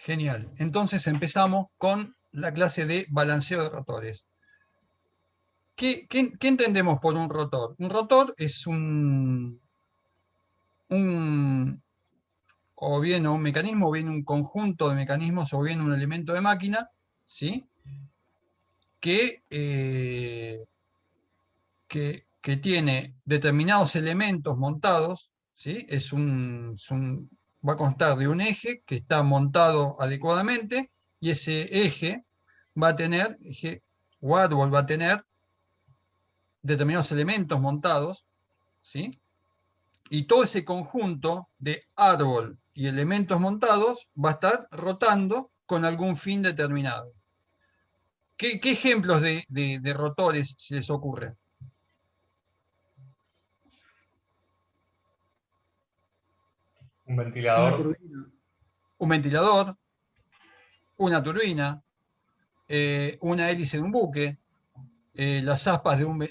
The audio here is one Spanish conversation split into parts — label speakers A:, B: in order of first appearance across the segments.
A: Genial. Entonces empezamos con la clase de balanceo de rotores. ¿Qué entendemos por un rotor? Un rotor es o bien un mecanismo, o bien un conjunto de mecanismos, o bien un elemento de máquina, ¿sí? que tiene determinados elementos montados, ¿sí? Va a constar de un eje que está montado adecuadamente, y ese eje va a tener, o árbol va a tener determinados elementos montados, ¿sí? Y todo ese conjunto de árbol y elementos montados va a estar rotando con algún fin determinado. ¿Qué ejemplos de rotores se les ocurre?
B: Un ventilador.
A: Un ventilador, una turbina, una hélice de un buque, las aspas de un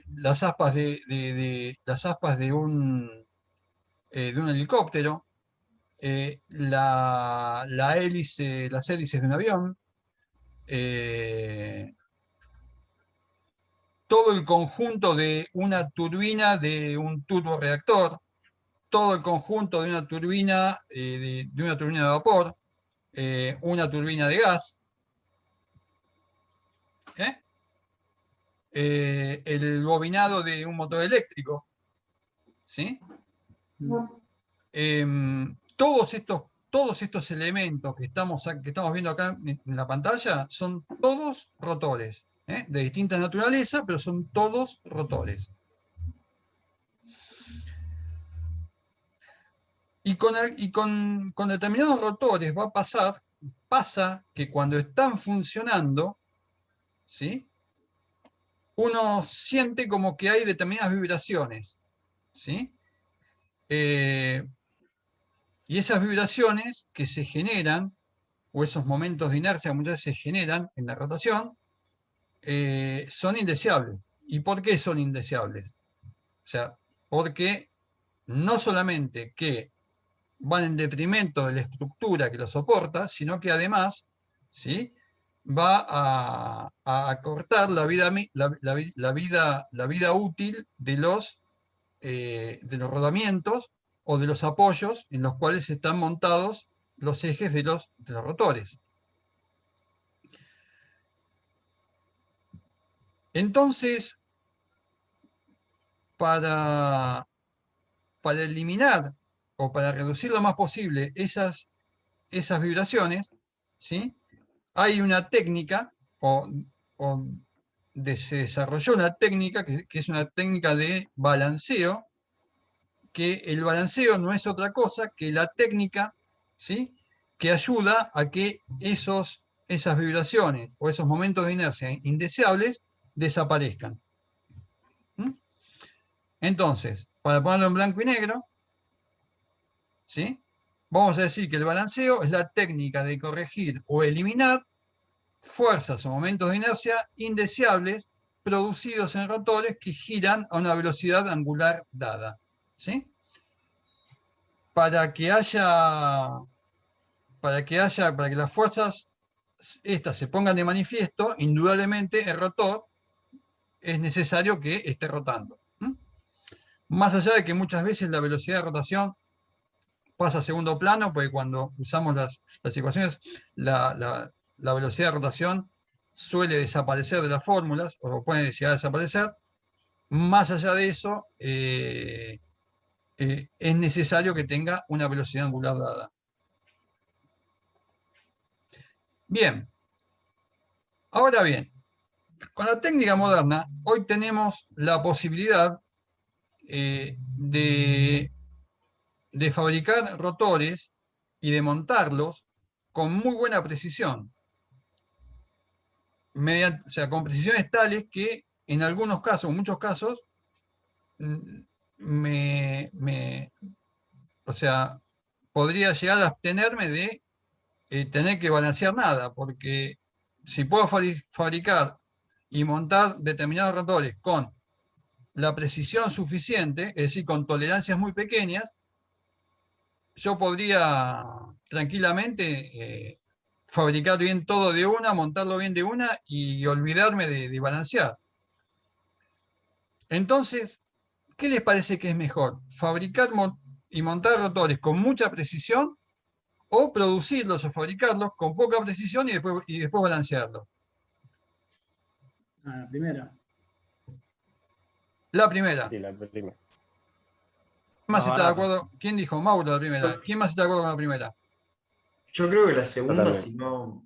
A: helicóptero, las hélices de un avión, todo el conjunto de una turbina de un turborreactor, todo el conjunto de una turbina de vapor, una turbina de gas, el bobinado de un motor eléctrico, ¿sí? Todos estos elementos que estamos viendo acá en la pantalla son todos rotores, de distinta naturaleza, pero son todos rotores. Y con determinados rotores pasa que cuando están funcionando, ¿sí? Uno siente como que hay determinadas vibraciones, ¿sí? Y esas vibraciones que se generan, o esos momentos de inercia que muchas veces se generan en la rotación, son indeseables. ¿Y por qué son indeseables? O sea, porque no solamente que van en detrimento de la estructura que lo soporta, sino que además, ¿sí? va a acortar la vida útil de los rodamientos o de los apoyos en los cuales están montados los ejes de los rotores. Entonces, para eliminar o para reducir lo más posible esas vibraciones, ¿sí? Hay una técnica, se desarrolló una técnica que es una técnica de balanceo, que el balanceo no es otra cosa que la técnica, ¿sí? que ayuda a que esas vibraciones o esos momentos de inercia indeseables desaparezcan. Entonces, para ponerlo en blanco y negro, ¿sí? Vamos a decir que el balanceo es la técnica de corregir o eliminar fuerzas o momentos de inercia indeseables producidos en rotores que giran a una velocidad angular dada, ¿sí? Para que las fuerzas estas se pongan de manifiesto, indudablemente el rotor es necesario que esté rotando. Más allá de que muchas veces la velocidad de rotación pasa a segundo plano, porque cuando usamos las ecuaciones, la velocidad de rotación suele desaparecer de las fórmulas, o puede llegar a desaparecer. Más allá de eso, es necesario que tenga una velocidad angular dada. Bien. Ahora bien, con la técnica moderna, hoy tenemos la posibilidad de fabricar rotores y de montarlos con muy buena precisión. O sea, con precisiones tales que en algunos casos, en muchos casos, o sea, podría llegar a abstenerme de tener que balancear nada, porque si puedo fabricar y montar determinados rotores con la precisión suficiente, es decir, con tolerancias muy pequeñas, yo podría tranquilamente fabricar bien todo de una, montarlo bien de una y olvidarme de balancear. Entonces, ¿qué les parece que es mejor? ¿Fabricar y montar rotores con mucha precisión o producirlos o fabricarlos con poca precisión y después balancearlos?
C: La primera.
A: La primera.
D: Sí, la primera.
A: ¿Quién más
E: Más
A: está de
E: barata.
A: acuerdo? ¿Quién dijo? Mauro, la primera. ¿Quién más está de acuerdo con la primera?
E: Yo creo que la segunda,
D: Totalmente.
E: si no,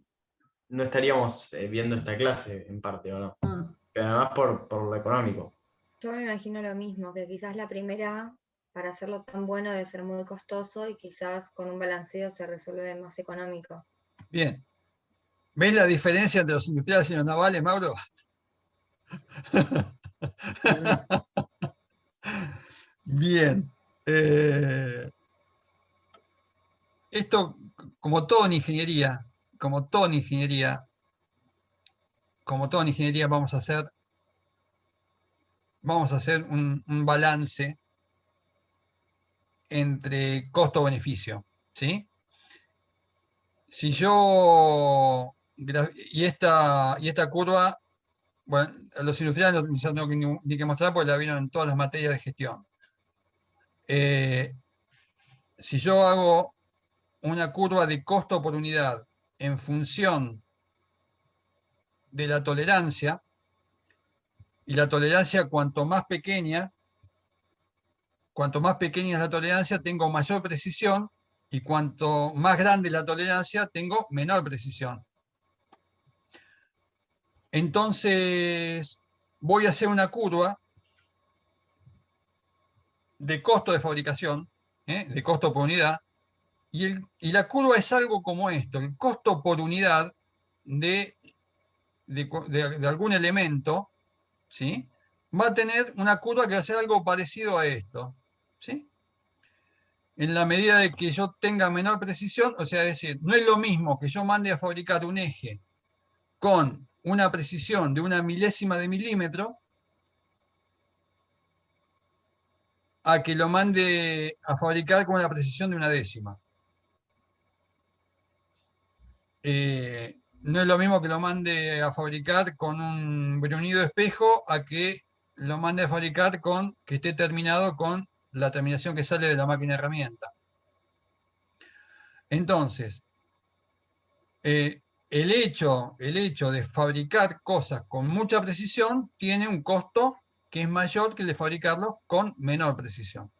E: no estaríamos viendo esta clase en parte, ¿o no?
C: Ah,
E: Pero además por lo económico.
F: Yo me imagino lo mismo, que quizás la primera, para hacerlo tan bueno, debe ser muy costoso y quizás con un balanceo se resuelve más económico.
A: Bien. ¿Ves la diferencia entre los industriales y los navales, Mauro?
C: bueno.
A: Bien. Esto, como todo en ingeniería, como todo en ingeniería, vamos a hacer un balance entre costo-beneficio, ¿sí? Si yo, y esta curva, bueno, a los industriales no tengo ni que mostrar porque la vieron en todas las materias de gestión. Si yo hago una curva de costo por unidad en función de la tolerancia, y la tolerancia cuanto más pequeña es la tolerancia, tengo mayor precisión, y cuanto más grande la tolerancia, tengo menor precisión. Entonces, voy a hacer una curva de costo de fabricación, de costo por unidad, y la curva es algo como esto: el costo por unidad de algún elemento, ¿sí? Va a tener una curva que va a ser algo parecido a esto, ¿sí? En la medida de que yo tenga menor precisión, o sea, es decir, no es lo mismo que yo mande a fabricar un eje con una precisión de 1/1000ª de milímetro a que lo mande a fabricar con una precisión de 1/10. No es lo mismo que lo mande a fabricar con un brunido espejo a que lo mande a fabricar que esté terminado con la terminación que sale de la máquina herramienta. Entonces, el hecho de fabricar cosas con mucha precisión tiene un costo que es mayor que el de fabricarlos con menor precisión.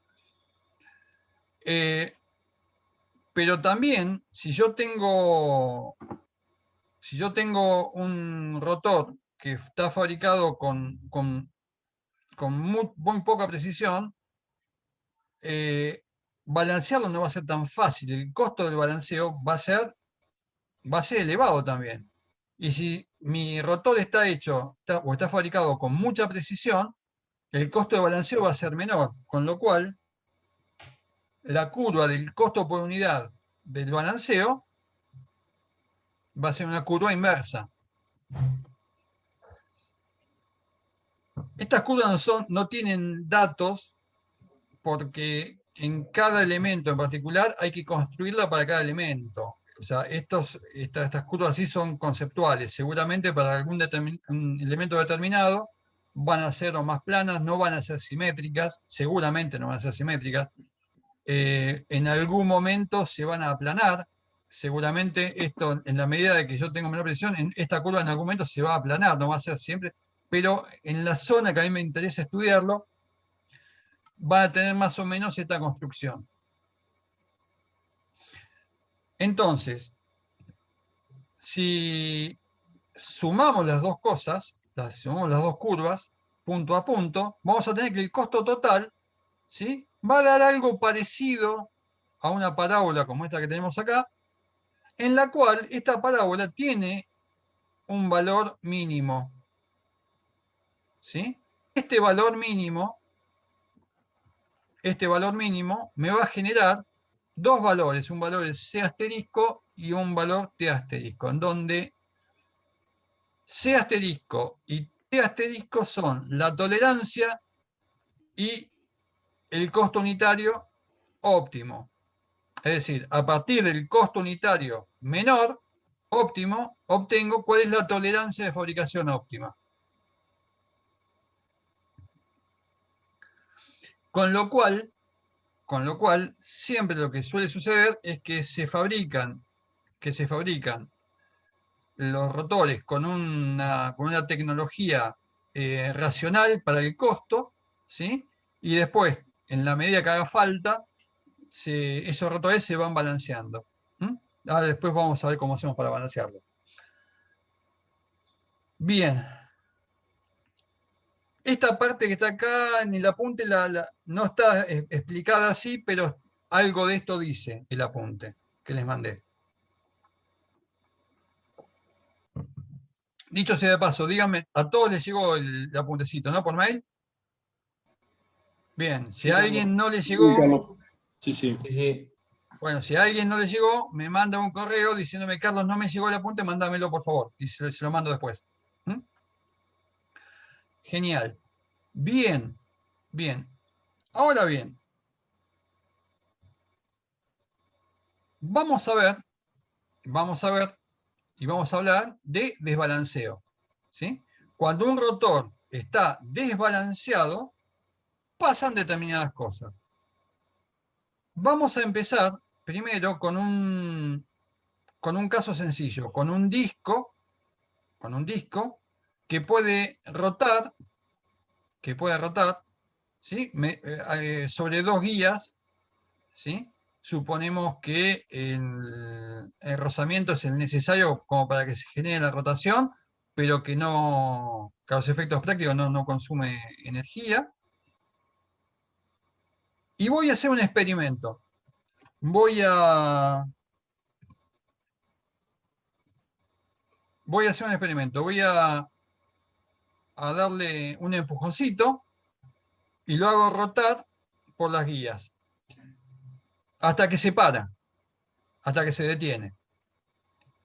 A: Pero también, si yo tengo un rotor que está fabricado con muy poca precisión, balancearlo no va a ser tan fácil. El costo del balanceo va a ser elevado también. Y si mi rotor está fabricado con mucha precisión, el costo de balanceo va a ser menor, con lo cual la curva del costo por unidad del balanceo va a ser una curva inversa. Estas curvas no tienen datos porque en cada elemento en particular hay que construirla para cada elemento. O sea, estas curvas sí son conceptuales. Seguramente para algún elemento determinado van a ser o más planas, no van a ser simétricas, seguramente no van a ser simétricas. En algún momento se van a aplanar. Seguramente esto, en la medida de que yo tengo menor presión, esta curva en algún momento se va a aplanar, no va a ser siempre, pero en la zona que a mí me interesa estudiarlo, va a tener más o menos esta construcción. Entonces, si sumamos las dos cosas, sumamos las dos curvas, punto a punto, vamos a tener que el costo total, ¿sí?, va a dar algo parecido a una parábola como esta que tenemos acá, en la cual esta parábola tiene un valor mínimo, ¿sí? Este valor mínimo me va a generar dos valores, un valor C asterisco y un valor T asterisco, en donde C asterisco y T asterisco son la tolerancia y el costo unitario óptimo. Es decir, a partir del costo unitario menor, óptimo, obtengo cuál es la tolerancia de fabricación óptima. Con lo cual, siempre lo que suele suceder es que se fabrican los rotores con una tecnología racional para el costo, ¿sí? Y después, en la medida que haga falta, esos rotores se van balanceando. Ahora después vamos a ver cómo hacemos para balancearlo. Bien. Esta parte que está acá en el apunte no está explicada así, pero algo de esto dice el apunte que les mandé. Dicho sea de paso, díganme, a todos les llegó el apuntecito, ¿no? Por mail. Bien, si a alguien no le llegó,
C: Sí, sí.
B: Sí, sí.
A: bueno, si a alguien no le llegó, me manda un correo diciéndome, Carlos, no me llegó el apunte, mándamelo por favor, y se lo mando después. Genial. Bien, bien. Ahora bien, vamos a ver y vamos a hablar de desbalanceo, ¿sí? Cuando un rotor está desbalanceado, pasan determinadas cosas. Vamos a empezar primero con un caso sencillo, con un disco que puede rotar, ¿sí? Sobre dos guías, ¿sí? Suponemos que el rozamiento es el necesario como para que se genere la rotación, pero que a los efectos prácticos no consume energía. Y voy a hacer un experimento. Voy a hacer un experimento. Voy a darle un empujoncito y lo hago rotar por las guías hasta que se para, hasta que se detiene.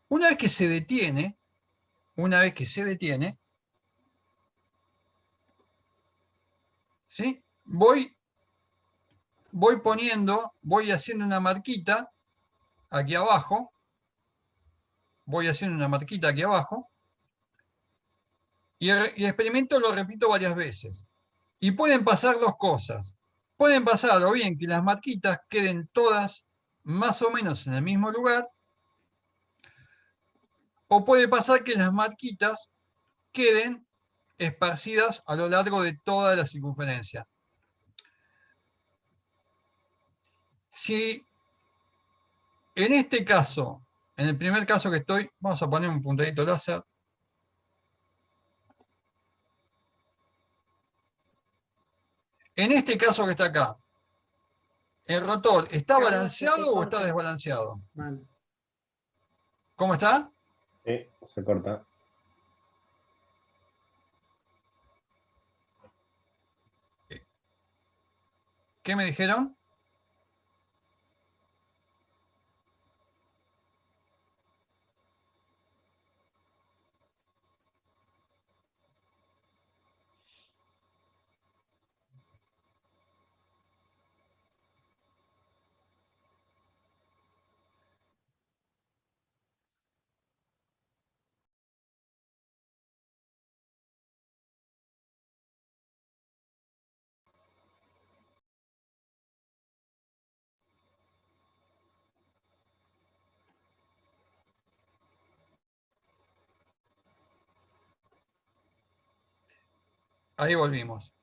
A: Una vez que se detiene, ¿sí? Voy haciendo una marquita aquí abajo, y el experimento lo repito varias veces. Y pueden pasar dos cosas. Pueden pasar o bien que las marquitas queden todas más o menos en el mismo lugar, o puede pasar que las marquitas queden esparcidas a lo largo de toda la circunferencia. Si en este caso, en el primer caso que estoy, vamos a poner un puntadito láser. En este caso que está acá, ¿el rotor está
F: Carlos,
A: balanceado
F: se
A: o
F: corta.
A: está desbalanceado?
C: Mal.
A: ¿Cómo está?
D: Sí, se corta.
A: ¿Qué me dijeron? Ahí volvimos.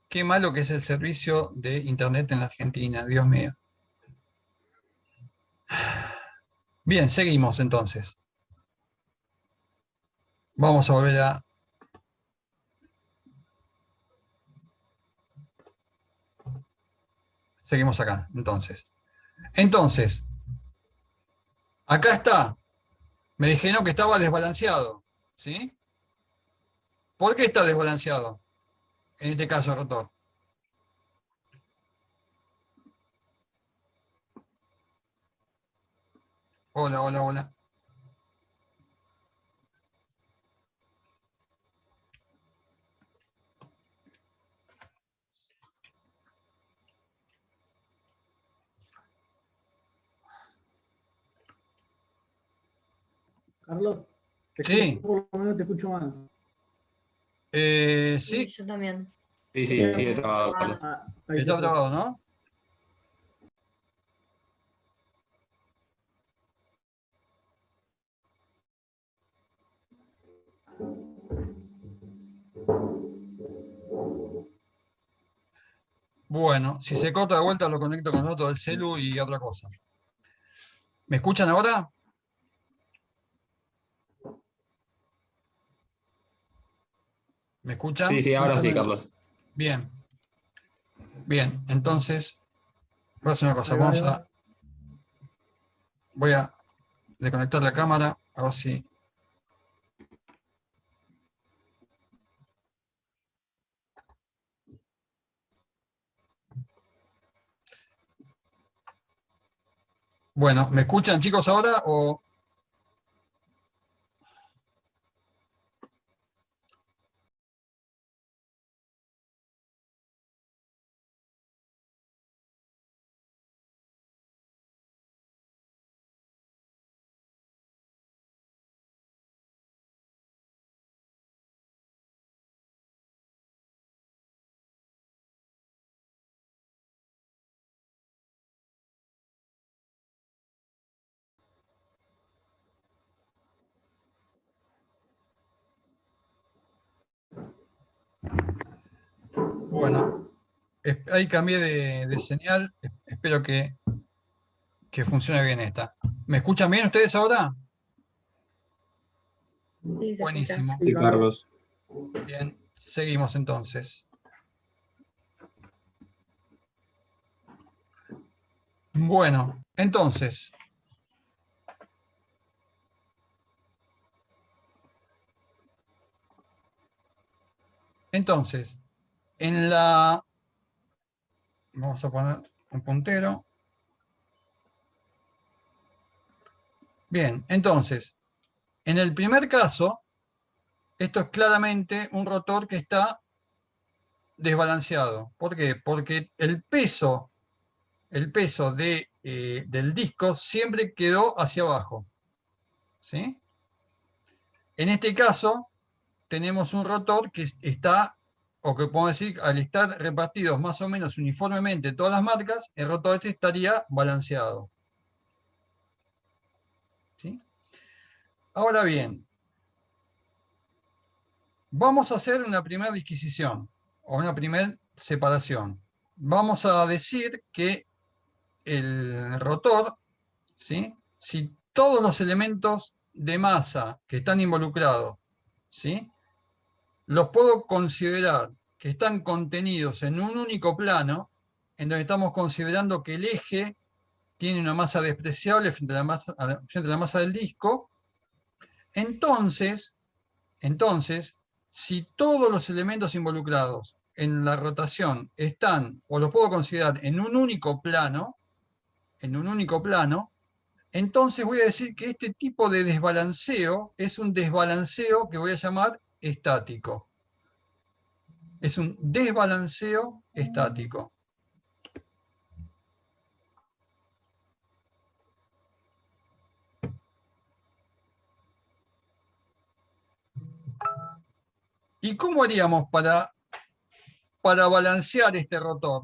A: Qué malo que es el servicio de Internet en la Argentina, Dios mío. Bien, seguimos entonces. Vamos a volver a... Seguimos acá, entonces. Entonces, acá está. Me dijeron que estaba desbalanceado, ¿sí? ¿Por qué está desbalanceado? En este caso, el rotor. Hola, hola, hola.
C: Carlos,
A: Sí.
C: por lo menos te escucho mal.
A: Sí,
F: Yo también.
B: Sí, sí,
D: Bien.
B: sigue trabado, Carlos.
C: Ah, ahí
A: está
C: se fue.
A: grabado, ¿no? Bueno, si se corta de vuelta lo conecto con otro del celu y otra cosa. ¿Me escuchan ahora? ¿Me escuchan?
B: Sí, sí, ahora
C: Más o
B: sí,
C: menos.
B: Carlos.
A: Bien. Bien, entonces, voy a hacer una cosa.
C: Ahí va, ahí va.
A: Voy a desconectar la cámara, a ver si... Bueno, ¿me escuchan chicos ahora o...? Bueno, ahí cambié de señal, espero que funcione bien esta. ¿Me escuchan bien ustedes ahora?
F: Sí, se escucha.
A: Buenísimo.
C: Sí, Carlos.
A: Bien, seguimos entonces. Bueno, entonces, en la... Vamos a poner un puntero. Bien, entonces, en el primer caso, esto es claramente un rotor que está desbalanceado. ¿Por qué? Porque el peso del disco siempre quedó hacia abajo. ¿Sí? En este caso, tenemos un rotor que está, o que podemos decir, al estar repartidos más o menos uniformemente todas las marcas, el rotor este estaría balanceado. ¿Sí? Ahora bien, vamos a hacer una primera disquisición, o una primera separación. Vamos a decir que el rotor, ¿sí? Si todos los elementos de masa que están involucrados, ¿sí? Los puedo considerar que están contenidos en un único plano, en donde estamos considerando que el eje tiene una masa despreciable frente a la masa del disco. Entonces, si todos los elementos involucrados en la rotación están, o los puedo considerar en un único plano, entonces voy a decir que este tipo de desbalanceo es un desbalanceo que voy a llamar estático. Es un desbalanceo estático. ¿Y cómo haríamos para balancear este rotor?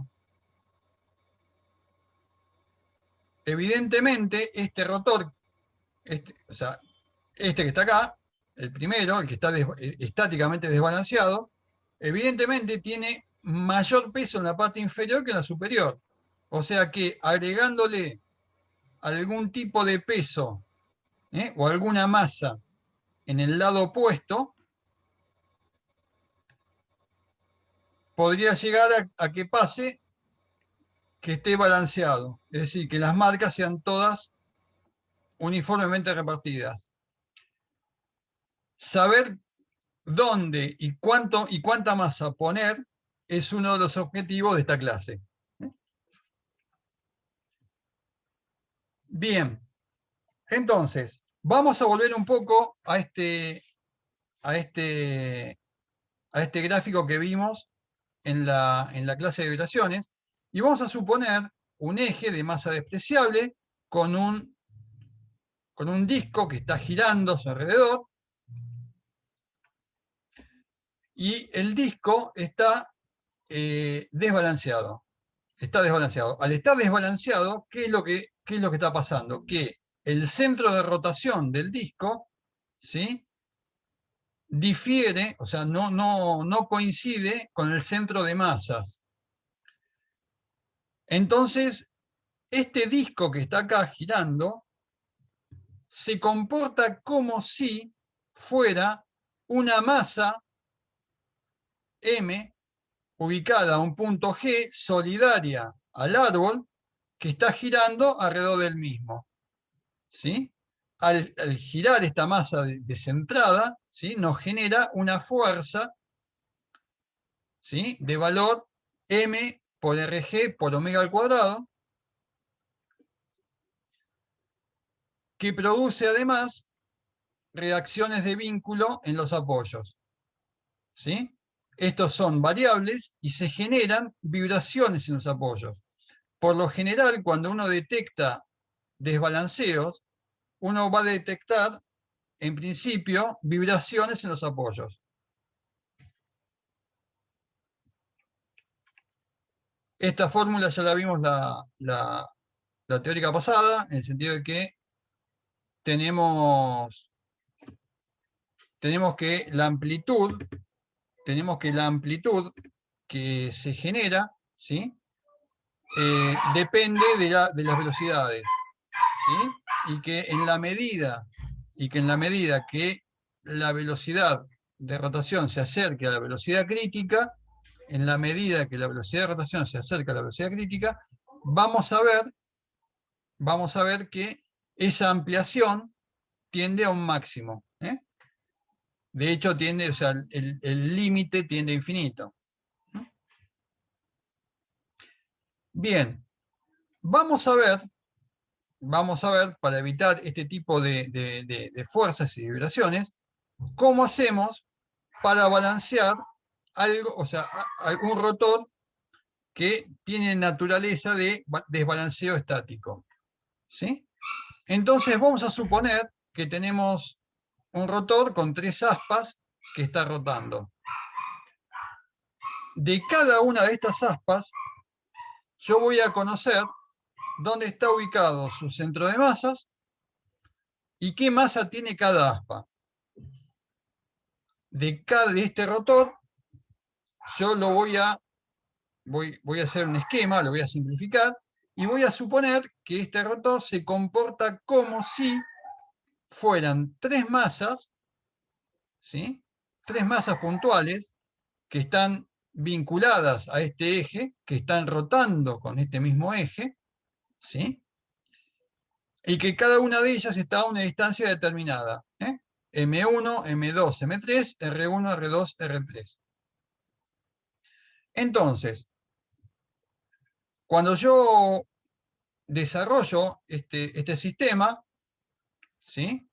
A: Evidentemente, este rotor, o sea, este que está acá, el primero, el que está estáticamente desbalanceado, evidentemente tiene mayor peso en la parte inferior que en la superior. O sea que agregándole algún tipo de peso o alguna masa en el lado opuesto, podría llegar a que pase que esté balanceado. Es decir, que las marcas sean todas uniformemente repartidas. Saber dónde y cuánta masa poner es uno de los objetivos de esta clase. Bien, entonces, vamos a volver un poco a este gráfico que vimos en la clase de vibraciones y vamos a suponer un eje de masa despreciable con un con un disco que está girando a su alrededor, y el disco está desbalanceado. Está desbalanceado. Al estar desbalanceado, ¿qué es lo que está pasando? Que el centro de rotación del disco, ¿sí?, difiere, o sea, no coincide con el centro de masas. Entonces, este disco que está acá girando se comporta como si fuera una masa M ubicada a un punto G solidaria al árbol que está girando alrededor del mismo. ¿Sí? Al girar esta masa descentrada, ¿sí?, nos genera una fuerza, ¿sí?, de valor M por RG por omega al cuadrado, que produce además reacciones de vínculo en los apoyos. ¿Sí? Estos son variables y se generan vibraciones en los apoyos. Por lo general, cuando uno detecta desbalanceos, uno va a detectar, en principio, vibraciones en los apoyos. Esta fórmula ya la vimos la teórica pasada, en el sentido de que tenemos que la amplitud que se genera, ¿sí?, depende de las velocidades, ¿sí? Y que en la medida que la velocidad de rotación se acerque a la velocidad crítica, en la medida que la velocidad de rotación se acerca a la velocidad crítica, vamos a ver que esa ampliación tiende a un máximo. De hecho, o sea, el límite tiende a infinito. Bien, vamos a ver, para evitar este tipo de fuerzas y vibraciones, cómo hacemos para balancear algo, o sea, algún rotor que tiene naturaleza de desbalanceo estático. ¿Sí? Entonces vamos a suponer que tenemos un rotor con 3 aspas que está rotando. De cada una de estas aspas, yo voy a conocer dónde está ubicado su centro de masas y qué masa tiene cada aspa. De este rotor, yo lo voy a hacer un esquema, lo voy a simplificar, y voy a suponer que este rotor se comporta como si fueran 3 masas, ¿sí?, 3 masas puntuales que están vinculadas a este eje, que están rotando con este mismo eje, ¿sí?, y que cada una de ellas está a una distancia determinada, M1, M2, M3, R1, R2, R3. Entonces, cuando yo desarrollo este sistema, ¿sí?,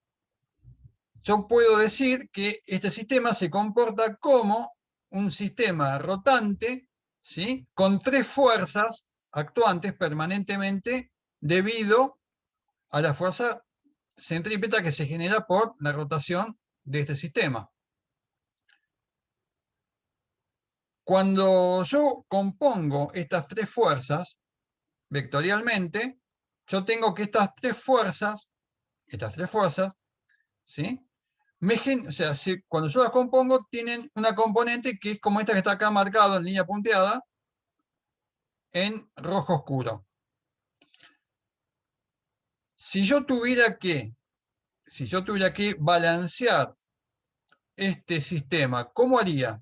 A: yo puedo decir que este sistema se comporta como un sistema rotante, ¿sí?, con 3 fuerzas actuantes permanentemente debido a la fuerza centrípeta que se genera por la rotación de este sistema. Cuando yo compongo estas 3 fuerzas vectorialmente, yo tengo que estas tres fuerzas, ¿sí?, o sea, cuando yo las compongo, tienen una componente que es como esta que está acá marcado en línea punteada, en rojo oscuro. Si yo tuviera que balancear este sistema, ¿cómo haría?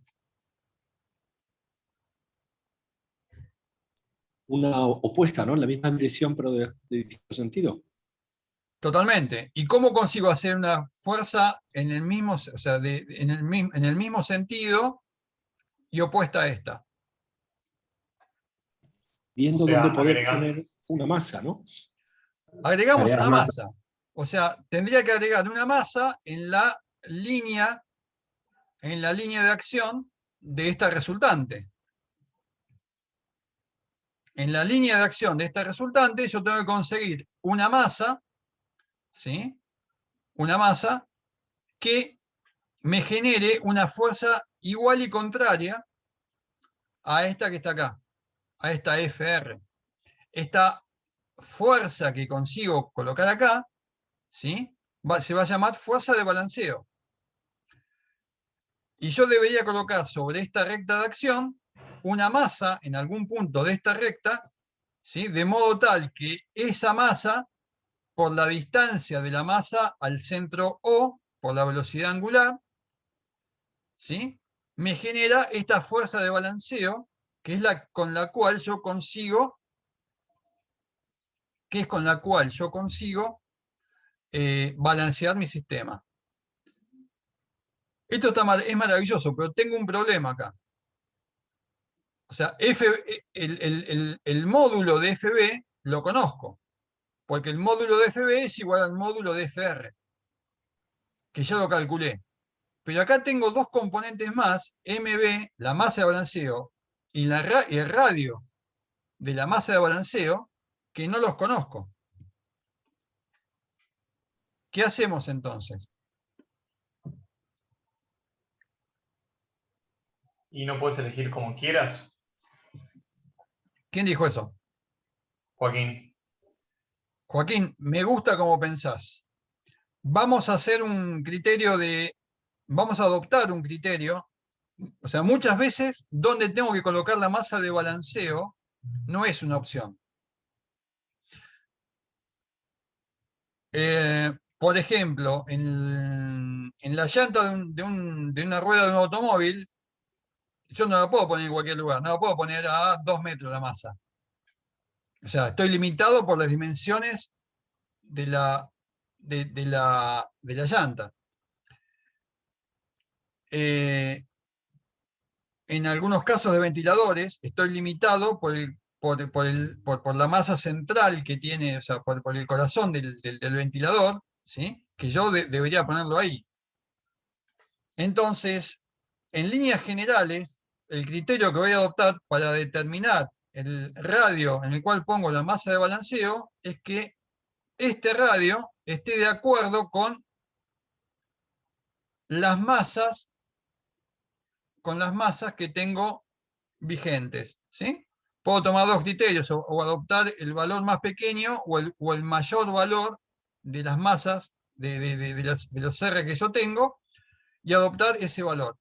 C: Una opuesta, ¿no? La misma dirección, pero de distinto sentido.
A: Totalmente. ¿Y cómo consigo hacer una fuerza en el mismo, o sea, en el mismo sentido y opuesta a esta?
C: Viendo
B: O sea,
C: dónde poder
B: agregando.
C: poner una masa, ¿no?
A: Agregamos
D: Agregar
A: una
D: masa.
A: masa. O sea, tendría que agregar una masa en la línea de acción de esta resultante. En la línea de acción de esta resultante yo tengo que conseguir una masa, ¿sí?, una masa que me genere una fuerza igual y contraria a esta que está acá, a esta FR. Esta fuerza que consigo colocar acá, ¿sí? Se va a llamar fuerza de balanceo. Y yo debería colocar sobre esta recta de acción una masa en algún punto de esta recta, ¿sí? De modo tal que esa masa, por la distancia de la masa al centro O, por la velocidad angular, ¿sí? Me genera esta fuerza de balanceo, que es la con la cual yo consigo, balancear mi sistema. Esto es maravilloso, pero tengo un problema acá. O sea, el módulo de FB lo conozco, porque el módulo de FB es igual al módulo de FR, que ya lo calculé. Pero acá tengo dos componentes más, MB, la masa de balanceo, y el radio de la masa de balanceo, que no los conozco. ¿Qué hacemos entonces?
B: Y no puedes elegir como quieras,
A: ¿Quién dijo eso?
B: Joaquín.
A: Joaquín, me gusta cómo pensás. Vamos a hacer un criterio vamos a adoptar un criterio, o sea, muchas veces donde tengo que colocar la masa de balanceo no es una opción. Por ejemplo, en la llanta de una rueda de un automóvil, yo no la puedo poner en cualquier lugar, no la puedo poner a 2 metros la masa. O sea, estoy limitado por las dimensiones de la llanta. En algunos casos de ventiladores, estoy limitado por la masa central que tiene, o sea, por el corazón del ventilador, ¿sí? Que yo debería ponerlo ahí. Entonces, en líneas generales, el criterio que voy a adoptar para determinar el radio en el cual pongo la masa de balanceo es que este radio esté de acuerdo con las masas que tengo vigentes, ¿sí? Puedo tomar dos criterios, o adoptar el valor más pequeño o el mayor valor de las masas de los R que yo tengo y adoptar ese valor.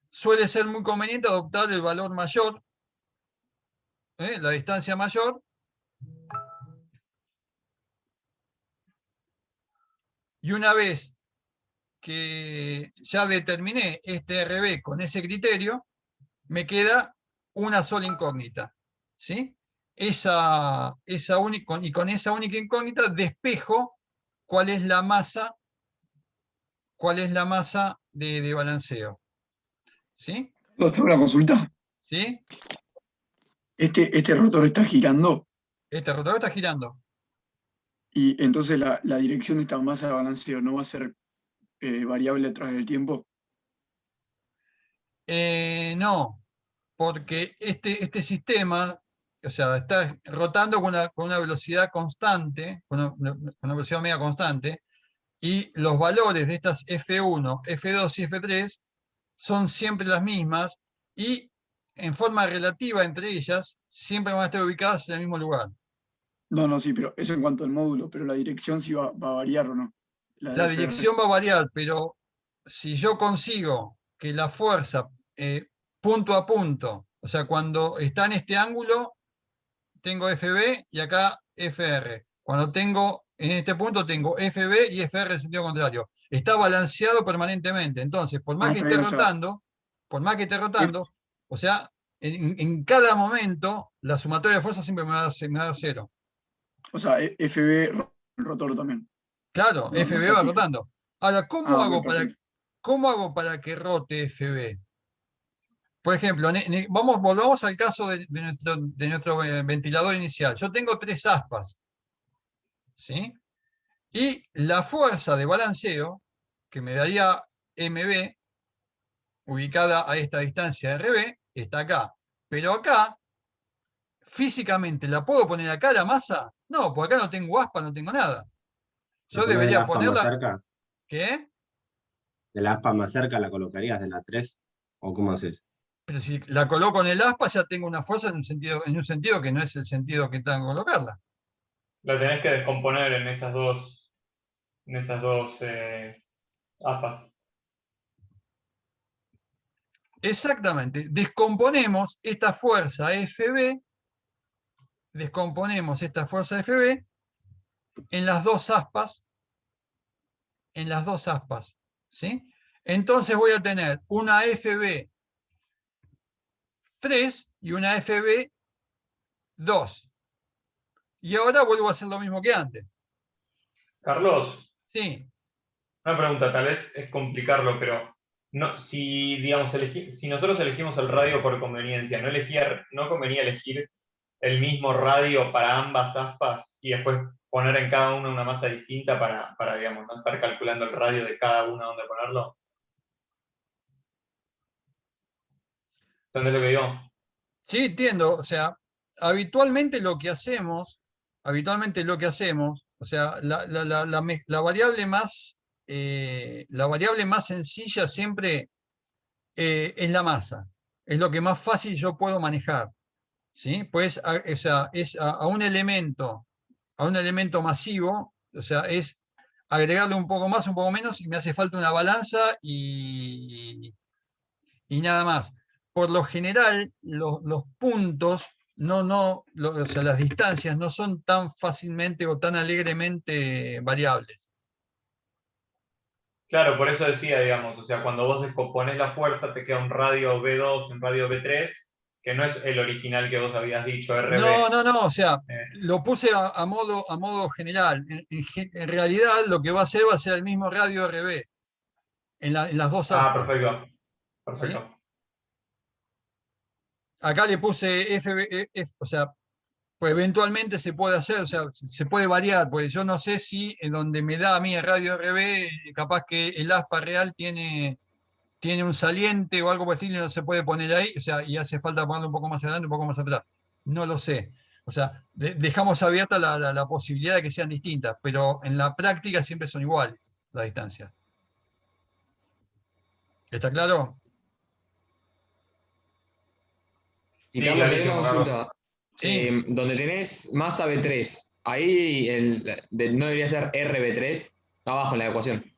A: Suele ser muy conveniente adoptar el valor mayor, la distancia mayor, y una vez que ya determiné este RB con ese criterio, me queda una sola incógnita, ¿sí? Y con esa única incógnita despejo cuál es la masa de balanceo, ¿sí?
G: Tengo una consulta.
A: ¿Sí?
G: Este rotor está girando
A: Este rotor está girando.
G: y entonces la dirección de esta masa de balanceo no va a ser variable a través del tiempo.
A: No, porque este sistema, o sea, está rotando con una velocidad constante, con una velocidad media constante, y los valores de estas F1, F2 y F3 son siempre las mismas, y en forma relativa entre ellas, siempre van a estar ubicadas en el mismo lugar.
G: No, sí, pero eso en cuanto al módulo, pero la dirección sí va a variar o no.
A: La dirección va a variar, pero si yo consigo que la fuerza punto a punto, o sea, cuando está en este ángulo, tengo FB y acá FR. Cuando tengo, en este punto tengo FB y FR en sentido contrario. Está balanceado permanentemente. Entonces, por más que esté rotando, o sea, en cada momento, la sumatoria de fuerzas siempre me va a dar cero.
G: O sea, FB, el rotor también.
A: Claro,
G: No,
A: FB
G: no
A: va rotando. Ahora, ¿cómo hago para que rote FB? Por ejemplo, volvamos al caso de nuestro ventilador inicial. Yo tengo 3 aspas, ¿sí? Y la fuerza de balanceo, que me daría MB, ubicada a esta distancia RB, está acá. Pero acá, físicamente, ¿la puedo poner acá la masa? No, porque acá no tengo aspa, no tengo nada. Yo
D: ¿La ponés de la
A: debería
D: aspa más
A: ponerla.
D: cerca?
A: ¿Qué?
D: ¿De la aspa más cerca la colocarías de la 3? ¿O cómo haces?
A: Pero si la coloco en el aspa, ya tengo una fuerza en un sentido que no es el sentido que tengo que colocarla.
B: La tenés que descomponer en esas dos aspas.
A: Exactamente. Descomponemos esta fuerza FB, en las dos aspas, ¿sí? Entonces voy a tener una FB 3 y una FB 2. Y ahora vuelvo a hacer lo mismo que antes.
B: Carlos,
A: Sí,
B: una pregunta, tal vez es complicarlo, pero no, si, digamos, si nosotros elegimos el radio por conveniencia, ¿no convenía elegir el mismo radio para ambas aspas y después poner en cada una masa distinta para, digamos, no estar calculando el radio de cada una donde ponerlo? ¿Entendés lo que digo?
A: sí, entiendo. O sea, habitualmente lo que hacemos, o sea, la variable más sencilla siempre es la masa. Es lo que más fácil yo puedo manejar. ¿Sí? Pues, o sea, es a un elemento masivo, o sea, es agregarle un poco más, un poco menos, y me hace falta una balanza y nada más. Por lo general, los puntos, o sea, las distancias no son tan fácilmente o tan alegremente variables.
B: Claro, por eso decía, digamos, o sea, cuando vos descomponés la fuerza te queda un radio B2, un radio B3, que no es el original que vos habías dicho, RB.
A: No, o sea,
B: Eh,
A: lo puse a modo general. En realidad, lo que va a ser el mismo radio RB en las dos aspas.
B: perfecto,
A: ¿Sí?
B: perfecto.
A: Acá le puse o sea, pues eventualmente se puede hacer, o sea, se puede variar, pues yo no sé si en donde me da a mí el radio RB, capaz que el aspa real tiene un saliente o algo por el estilo y no se puede poner ahí, o sea, y hace falta ponerlo un poco más adelante, un poco más atrás. No lo sé. O sea, dejamos abierta la posibilidad de que sean distintas, pero en la práctica siempre son iguales las distancias. ¿Está claro?
H: Y
B: Sí,
H: Carlos, hay una
B: clarísimo, Carlos.
H: consulta.
A: Sí,
H: Donde tenés masa B3, ahí no debería ser RB3 abajo en la ecuación.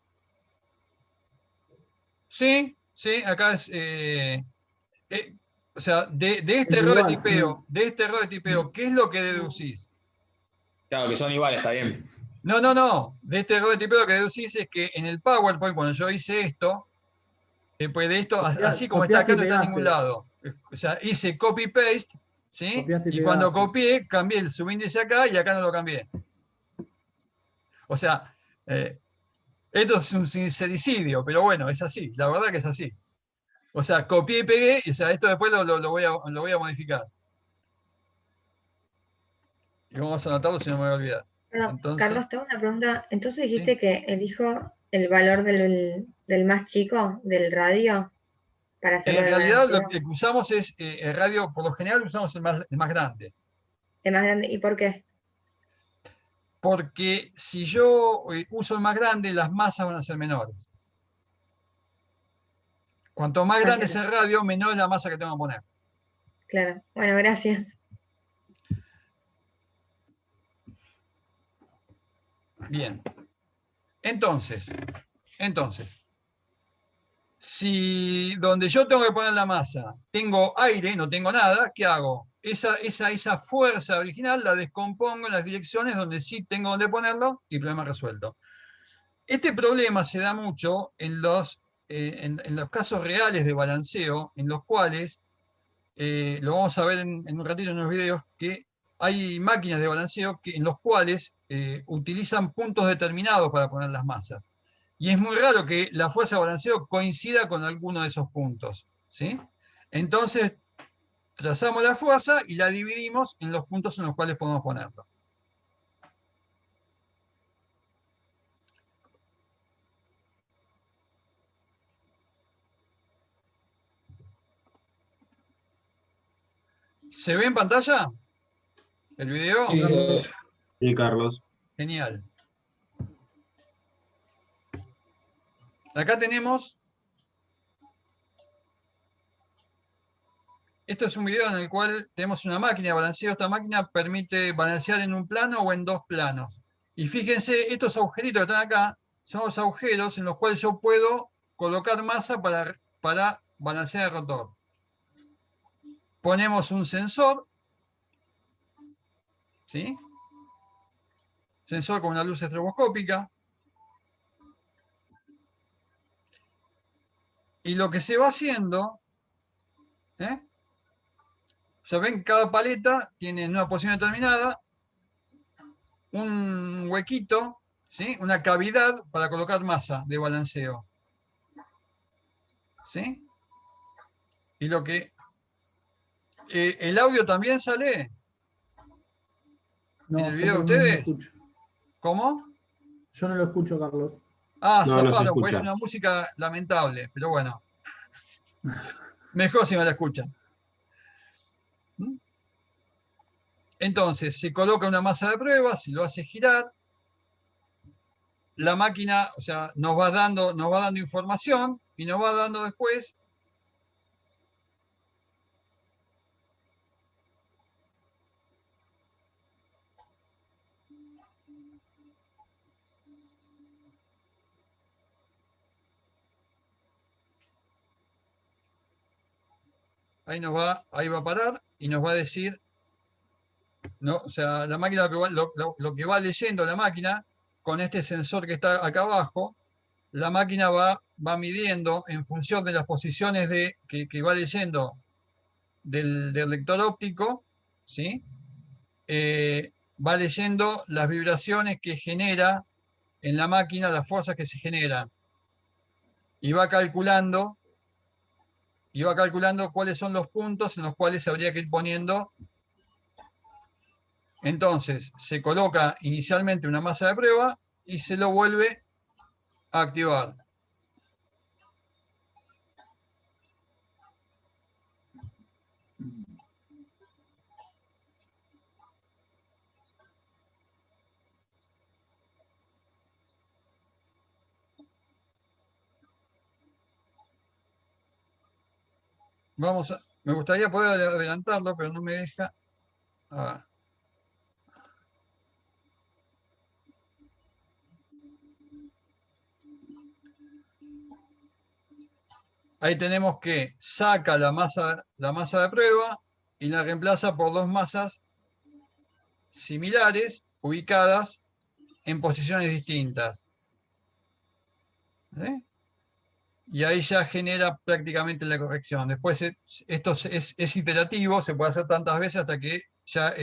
A: sí, acá es. O sea, de este
I: Es
A: error de
I: igual.
A: tipeo, ¿qué es lo que deducís?
H: Claro, que son iguales, está bien.
A: No. De este error de tipeo lo que deducís es que en el PowerPoint, cuando yo hice esto, pues de esto, así como está
I: Copiaste
A: acá,
I: y
A: no está en ningún
I: pegaste.
A: lado. O sea, hice copy-paste, ¿sí?
I: Copiaste y
A: Y cuando
I: pegaste.
A: copié, cambié el subíndice acá y acá no lo cambié. O sea, esto es un sincericidio, pero bueno, es así, la verdad que es así. O sea, copié y pegué, y o sea, esto después lo voy a modificar. Y vamos a anotarlo si no me voy a olvidar.
F: Perdón,
A: Entonces,
F: Carlos, tengo una pregunta. Entonces
A: ¿sí?
F: dijiste que elijo el valor del más chico del radio para hacerlo
A: En
F: de
A: realidad lo
F: balanceo.
A: que usamos es el radio, por lo general usamos el más grande.
F: El más grande. ¿Y por qué?
A: Porque si yo uso el más grande, las masas van a ser menores. Cuanto más grande es el radio, menor es la masa que tengo que poner.
F: Claro. Bueno, gracias.
A: Bien. Entonces, si donde yo tengo que poner la masa tengo aire, no tengo nada, ¿qué hago? Esa fuerza original la descompongo en las direcciones donde sí tengo donde ponerlo y problema resuelto. Este problema se da mucho en los casos reales de balanceo, en los cuales, lo vamos a ver en un ratito en unos videos, que hay máquinas de balanceo en los cuales utilizan puntos determinados para poner las masas. Y es muy raro que la fuerza de balanceo coincida con alguno de esos puntos, ¿sí? Entonces, trazamos la fuerza y la dividimos en los puntos en los cuales podemos ponerlo. ¿Se ve en pantalla el video?
D: Sí, Carlos.
A: Genial. acá tenemos, esto es un video en el cual tenemos una máquina de balanceo. Esta máquina permite balancear en un plano o en dos planos. Y fíjense, estos agujeritos que están acá son los agujeros en los cuales yo puedo colocar masa para balancear el rotor. Ponemos un sensor, ¿sí? Sensor con una luz estroboscópica. Y lo que se va haciendo, se ven, cada paleta tiene en una posición determinada un huequito, ¿sí? Una cavidad para colocar masa de balanceo. ¿Sí? Y lo que... ¿el audio también sale
I: No,
A: en el
I: yo
A: video de
I: por lo menos no
A: ustedes?
I: escucho.
A: ¿Cómo?
I: Yo no lo escucho, Carlos.
A: Ah,
D: No, no se
A: zafaron, pues es
D: escucha.
A: una música lamentable, pero bueno. Mejor si no la escuchan. ¿Mm? Entonces, se coloca una masa de prueba, si lo hace girar, la máquina, o sea, nos va dando información y nos va dando después ahí va a parar y nos va a decir, ¿no? O sea, la máquina lo que va leyendo la máquina con este sensor que está acá abajo, la máquina va midiendo en función de las posiciones que va leyendo del lector óptico, ¿sí? Va leyendo las vibraciones que genera en la máquina, las fuerzas que se generan. Y va calculando cuáles son los puntos en los cuales habría que ir poniendo. Entonces, se coloca inicialmente una masa de prueba y se lo vuelve a activar. Me gustaría poder adelantarlo, pero no me deja. Ah. Ahí tenemos que saca la masa de prueba y la reemplaza por dos masas similares ubicadas en posiciones distintas. Y ahí ya genera prácticamente la corrección. Después esto es iterativo, se puede hacer tantas veces hasta que ya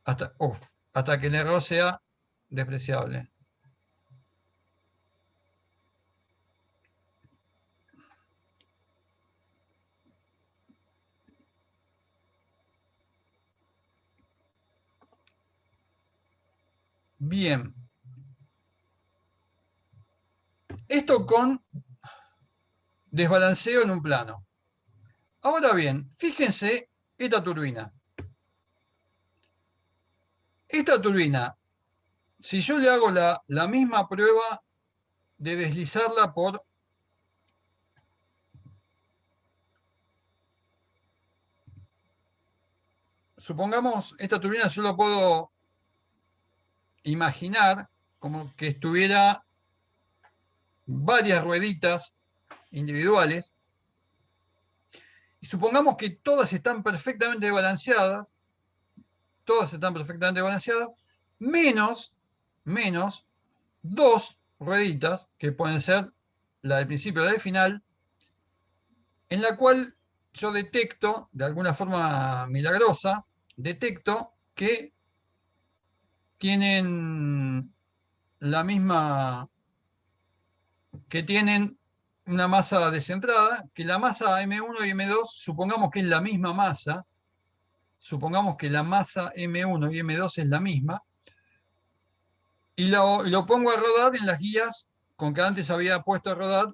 A: hasta que el error sea despreciable. Bien. Esto con desbalanceo en un plano. Ahora bien, fíjense esta turbina. Esta turbina, si yo le hago la misma prueba de deslizarla por... Supongamos, esta turbina yo la puedo imaginar como que estuviera varias rueditas individuales. Y supongamos que todas están perfectamente balanceadas, menos dos rueditas, que pueden ser la del principio y la del final, en la cual yo detecto, de alguna forma milagrosa, detecto que tienen la misma, que tienen una masa descentrada, que la masa M1 y M2, supongamos que es la misma masa, supongamos que la masa M1 y M2 es la misma, y lo pongo a rodar en las guías con que antes había puesto a rodar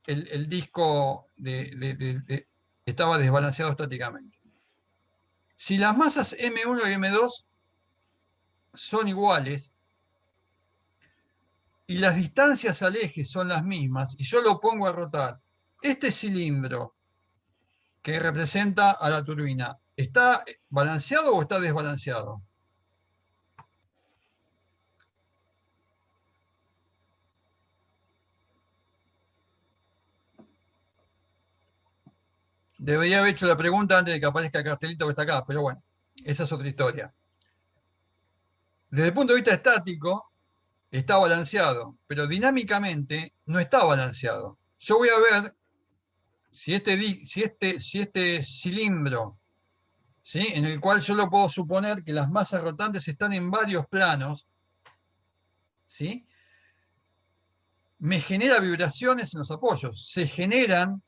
A: el disco estaba desbalanceado estáticamente. Si las masas M1 y M2 son iguales, y las distancias al eje son las mismas, y yo lo pongo a rotar, este cilindro que representa a la turbina, ¿está balanceado o está desbalanceado? Debería haber hecho la pregunta antes de que aparezca el cartelito que está acá, pero bueno, esa es otra historia. Desde el punto de vista estático, está balanceado, pero dinámicamente no está balanceado. Yo voy a ver si este cilindro, ¿sí?, en el cual yo lo puedo suponer que las masas rotantes están en varios planos, ¿sí?, me genera vibraciones en los apoyos. Se generan.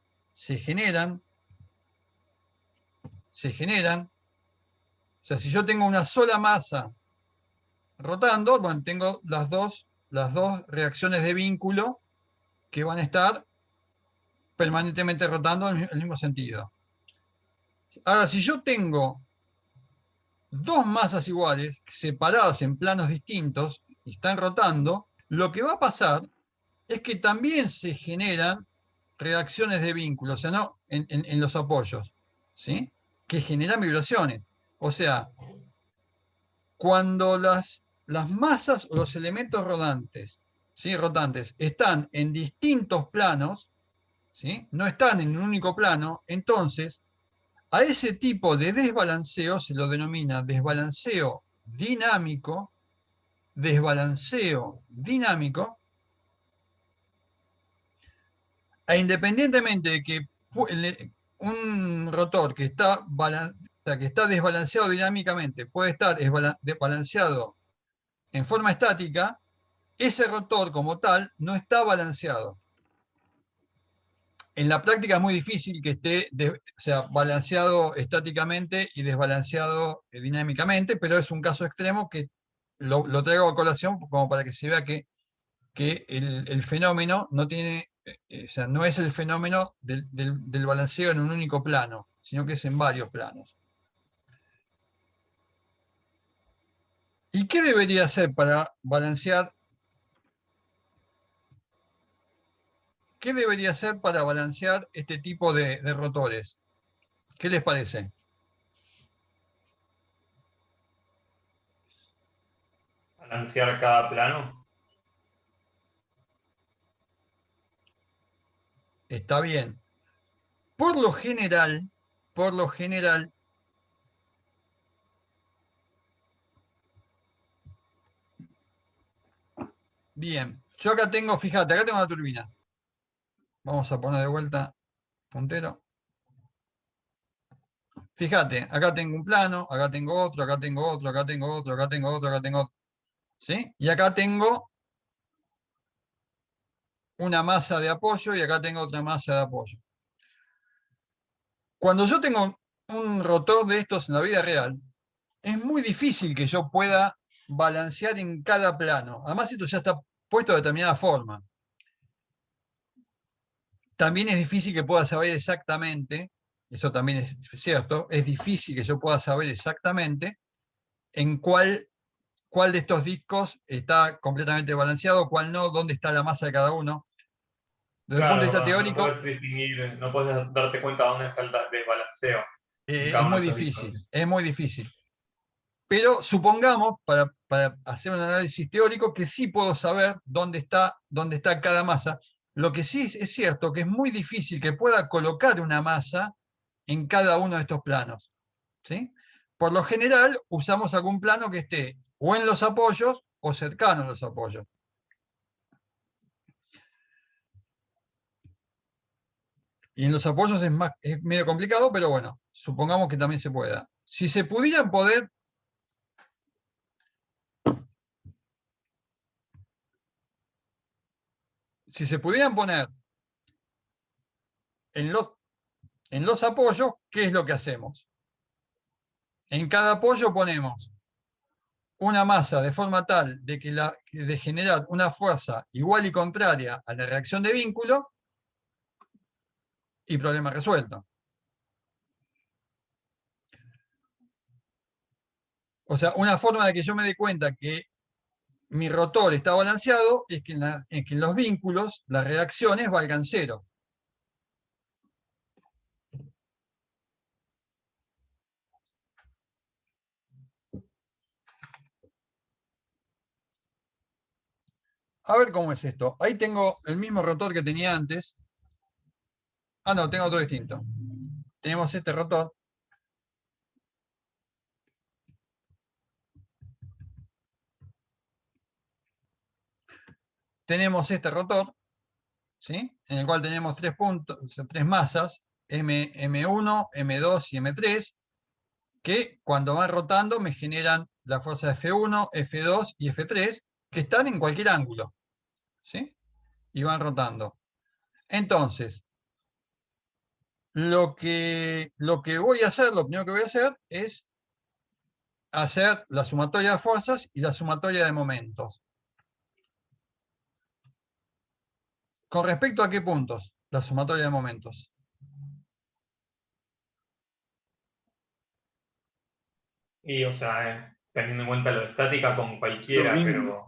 A: O sea, si yo tengo una sola masa rotando, bueno, tengo las dos reacciones de vínculo que van a estar permanentemente rotando en el mismo sentido. Ahora, si yo tengo dos masas iguales, separadas en planos distintos, y están rotando, lo que va a pasar es que también se generan reacciones de vínculo, o sea, no en los apoyos, ¿sí?, que generan vibraciones. O sea, cuando las masas o los elementos rodantes, ¿sí?, rotantes, están en distintos planos, ¿sí?, no están en un único plano, entonces a ese tipo de desbalanceo se lo denomina desbalanceo dinámico, e independientemente de que un rotor que está desbalanceado dinámicamente puede estar desbalanceado en forma estática, ese rotor como tal no está balanceado. En la práctica es muy difícil que esté balanceado estáticamente y desbalanceado dinámicamente, pero es un caso extremo que lo traigo a colación como para que se vea que el fenómeno no tiene, o sea, no es el fenómeno del balanceo en un único plano, sino que es en varios planos. ¿Y qué debería hacer para balancear? ¿Qué debería hacer para balancear este tipo de rotores? ¿Qué les parece?
B: Balancear cada plano.
A: Está bien. Por lo general, bien, yo acá tengo, fíjate, acá tengo una turbina. Vamos a poner de vuelta puntero. Fíjate, acá tengo un plano, acá tengo otro, acá tengo otro, acá tengo otro, acá tengo otro, acá tengo otro. ¿Sí? Y acá tengo una masa de apoyo y acá tengo otra masa de apoyo. Cuando yo tengo un rotor de estos en la vida real, es muy difícil que yo pueda balancear en cada plano. Además, esto ya está puesto de determinada forma. También es difícil que pueda saber exactamente, eso también es cierto, es difícil que yo pueda saber exactamente en cuál de estos discos está completamente balanceado, cuál no, dónde está la masa de cada uno. Desde el punto de
B: Claro,
A: vista
B: no
A: teórico,
B: puedes distinguir, no puedes darte cuenta dónde está el desbalanceo en
A: es
B: cada uno
A: muy
B: de esos discos.
A: difícil, es muy difícil. Pero supongamos, para hacer un análisis teórico, que sí puedo saber dónde está cada masa. Lo que sí es cierto que es muy difícil que pueda colocar una masa en cada uno de estos planos, ¿sí? Por lo general, usamos algún plano que esté o en los apoyos o cercano a los apoyos. Y en los apoyos es medio complicado, pero bueno, supongamos que también se pueda. Si se pudieran poner en los apoyos, ¿qué es lo que hacemos? En cada apoyo ponemos una masa de forma tal de generar una fuerza igual y contraria a la reacción de vínculo y problema resuelto. O sea, una forma de que yo me dé cuenta que mi rotor está balanceado es que en los vínculos las reacciones valgan 0. A ver cómo es esto. Ahí tengo el mismo rotor que tenía antes. Ah, no, tengo otro distinto. Tenemos este rotor. Tenemos este rotor, ¿sí? En el cual tenemos 3 puntos, o sea, 3 masas, M1, M2 y M3, que cuando van rotando me generan la fuerza F1, F2 y F3, que están en cualquier ángulo, ¿sí? Y van rotando. Entonces, lo que voy a hacer, lo primero que voy a hacer es hacer la sumatoria de fuerzas y la sumatoria de momentos. ¿Con respecto a qué puntos? La sumatoria de momentos.
B: Y, o sea, teniendo en cuenta lo de estática con cualquiera,
G: Los vínculos.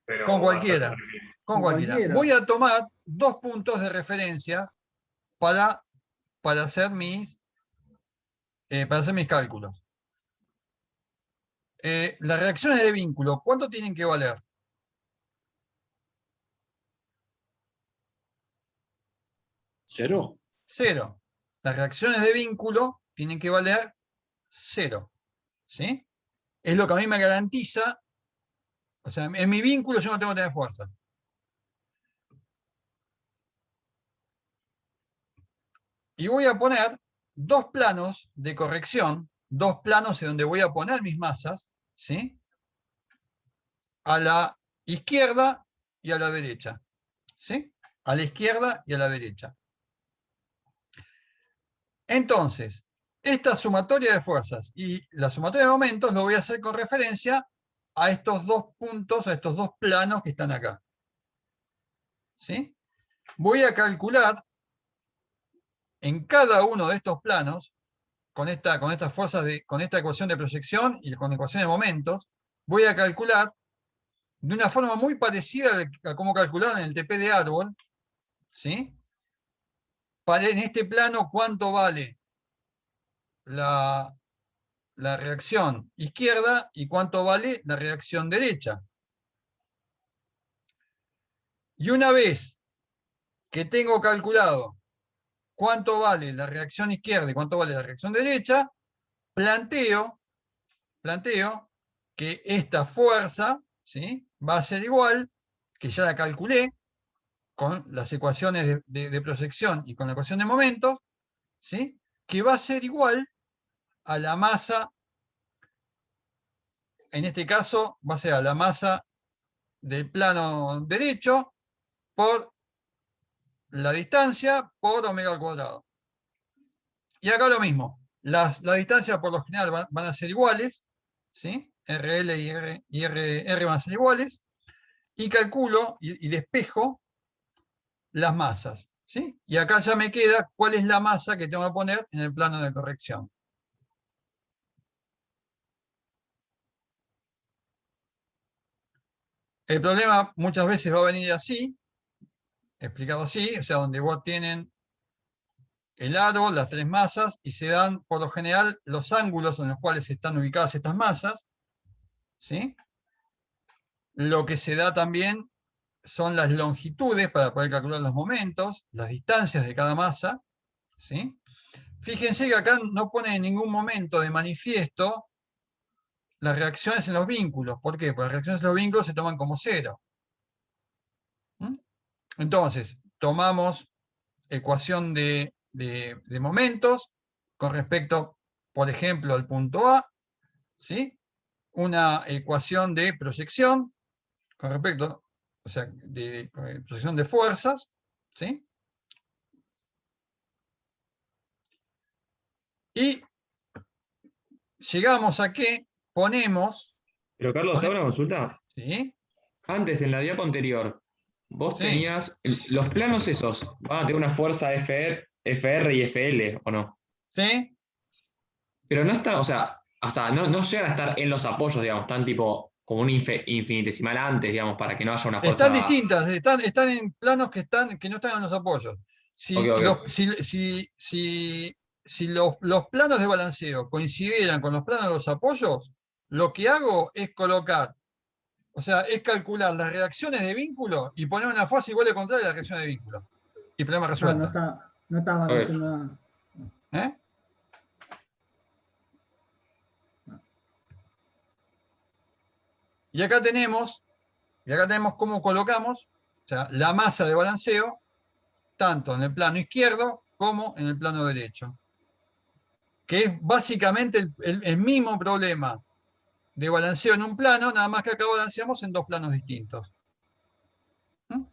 B: pero
A: Con
B: va a ser
A: cualquiera.
B: con el mismo.
A: Con
I: Con
A: cualquiera.
I: cualquiera.
A: Voy a tomar 2 puntos de referencia para hacer para hacer mis cálculos. Las reacciones de vínculo, ¿cuánto tienen que valer?
C: 0.
A: 0. Las reacciones de vínculo tienen que valer 0. ¿Sí? Es lo que a mí me garantiza, o sea, en mi vínculo yo no tengo que tener fuerza. Y voy a poner 2 planos de corrección, 2 planos en donde voy a poner mis masas, ¿sí? A la izquierda y a la derecha, ¿sí? A la izquierda y a la derecha. Entonces, esta sumatoria de fuerzas y la sumatoria de momentos lo voy a hacer con referencia a estos 2 puntos, a estos 2 planos que están acá. ¿Sí? Voy a calcular en cada uno de estos planos, con estas fuerzas, con esta ecuación de proyección y con la ecuación de momentos, voy a calcular de una forma muy parecida a cómo calcularon en el TP de árbol, ¿sí? En este plano, ¿cuánto vale la reacción izquierda y cuánto vale la reacción derecha? Y una vez que tengo calculado cuánto vale la reacción izquierda y cuánto vale la reacción derecha, planteo que esta fuerza, ¿sí?, va a ser igual, que ya la calculé, con las ecuaciones de proyección y con la ecuación de momentos, ¿sí?, que va a ser igual a la masa, en este caso va a ser a la masa del plano derecho por la distancia por omega al cuadrado. Y acá lo mismo, las distancias por lo general van a ser iguales, ¿sí? RL y R van a ser iguales, y calculo y despejo las masas, ¿sí? Y acá ya me queda cuál es la masa que tengo que poner en el plano de corrección. El problema muchas veces va a venir así, explicado así, o sea, donde vos tienen el árbol, las 3 masas, y se dan por lo general los ángulos en los cuales están ubicadas estas masas, ¿sí? Lo que se da también son las longitudes para poder calcular los momentos, las distancias de cada masa, ¿sí? Fíjense que acá no pone en ningún momento de manifiesto las reacciones en los vínculos. ¿Por qué? Porque las reacciones en los vínculos se toman como 0. Entonces, tomamos ecuación de momentos con respecto, por ejemplo, al punto A, ¿sí? Una ecuación de proyección con respecto, o sea, de proyección de fuerzas, ¿sí? Y llegamos a que ponemos,
H: Pero Carlos, te hago una consulta.
A: ¿sí?
H: Antes, en la diapo anterior, vos
A: Sí.
H: tenías los planos esos, van a tener una fuerza FR y FL, ¿o no?
A: ¿Sí?
H: Pero no están, o sea, hasta no llegan a estar en los apoyos, digamos, están tipo como un infinitesimal antes, digamos, para que no haya una fuerza.
A: Están distintas, están en planos que no están en los apoyos. Si,
H: Ok.
A: si los planos de balanceo coincidieran con los planos de los apoyos, lo que hago es colocar, o sea, es calcular las reacciones de vínculo y poner una fuerza igual de contraria a la reacción de vínculo. Y problema resuelto.
I: No estaban
H: Ok.
I: haciendo nada.
A: ¿Eh? Y acá tenemos cómo colocamos, o sea, la masa de balanceo, tanto en el plano izquierdo como en el plano derecho. Que es básicamente el mismo problema de balanceo en un plano, nada más que acá balanceamos en dos planos distintos. ¿Mm?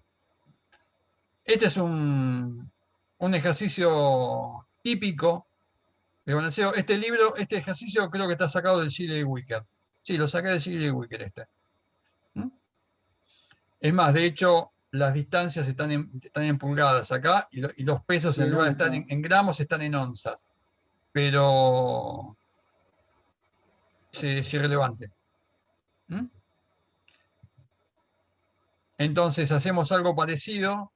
A: Este es un ejercicio típico de balanceo. Este ejercicio creo que está sacado del Seeley Wicker. Sí, lo saqué del Seeley Wicker este. ¿Mm? Es más, de hecho, las distancias están en pulgadas acá y los pesos,
I: Sí,
A: en lugar de
I: onza.
A: estar en gramos, están en onzas. Pero es irrelevante. ¿Mm? Entonces hacemos algo parecido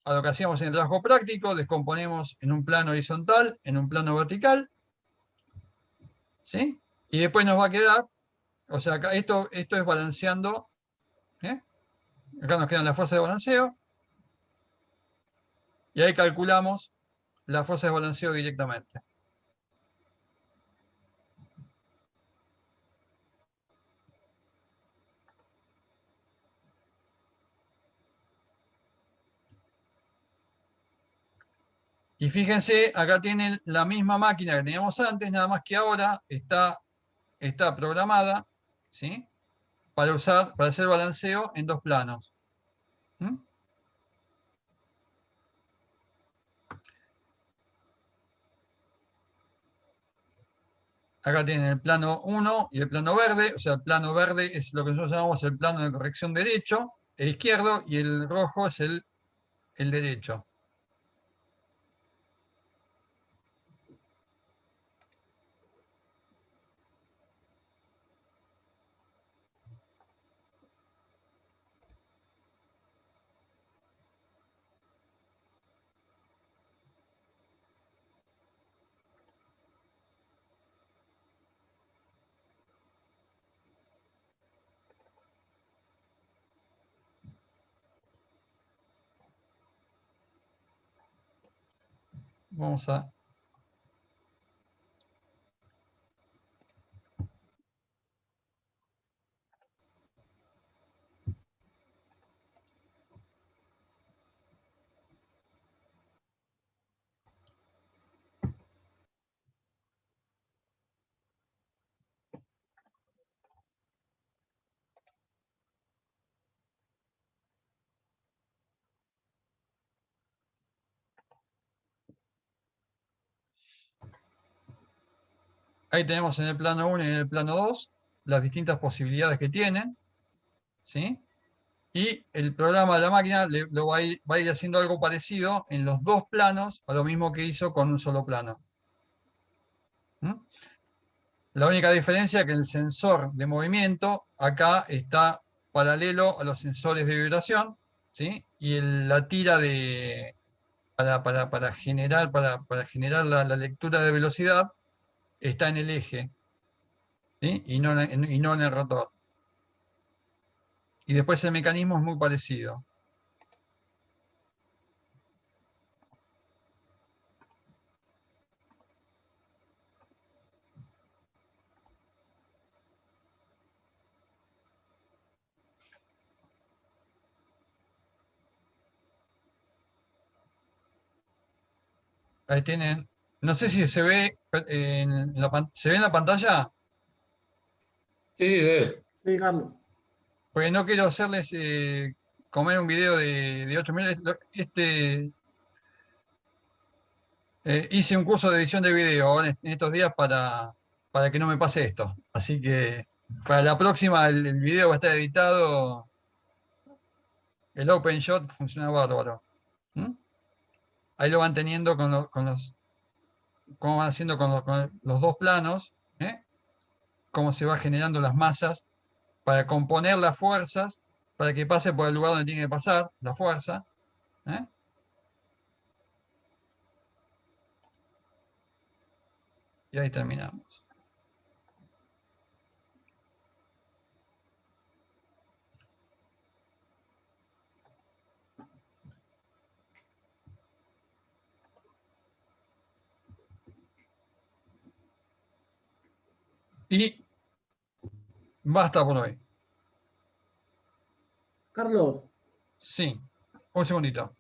A: a lo que hacíamos en el trabajo práctico, descomponemos en un plano horizontal, en un plano vertical, ¿sí? Y después nos va a quedar, o sea, acá esto es balanceando, ¿eh? Acá nos quedan las fuerzas de balanceo, y ahí calculamos las fuerzas de balanceo directamente. Y fíjense, acá tienen la misma máquina que teníamos antes, nada más que ahora está programada, ¿sí? Para hacer balanceo en dos planos. ¿Mm? Acá tienen el plano 1 y el plano verde, o sea, el plano verde es lo que nosotros llamamos el plano de corrección derecho, el izquierdo, y el rojo es el derecho. Vamos a... Ahí tenemos en el plano 1 y en el plano 2 las distintas posibilidades que tienen, ¿sí? Y el programa de la máquina va a ir haciendo algo parecido en los dos planos a lo mismo que hizo con un solo plano. ¿Mm? La única diferencia es que el sensor de movimiento acá está paralelo a los sensores de vibración, ¿sí? Y la tira para generar la lectura de velocidad está en el eje, ¿sí? Y no en el rotor. Y después el mecanismo es muy parecido. Ahí tienen, no sé si se ve ¿se ve en la pantalla?
H: Sí, sí, sí.
I: Sí, Carlos.
A: Porque no quiero hacerles comer un video de 8 minutos. Hice un curso de edición de video en estos días para que no me pase esto. Así que para la próxima el video va a estar editado. El OpenShot funciona bárbaro. ¿Mm? Ahí lo van teniendo cómo van haciendo con los dos planos, ¿eh? Cómo se va generando las masas para componer las fuerzas, para que pase por el lugar donde tiene que pasar la fuerza. ¿Eh? Y ahí terminamos. Y basta por hoy.
I: Carlos,
A: Sí, un segundito.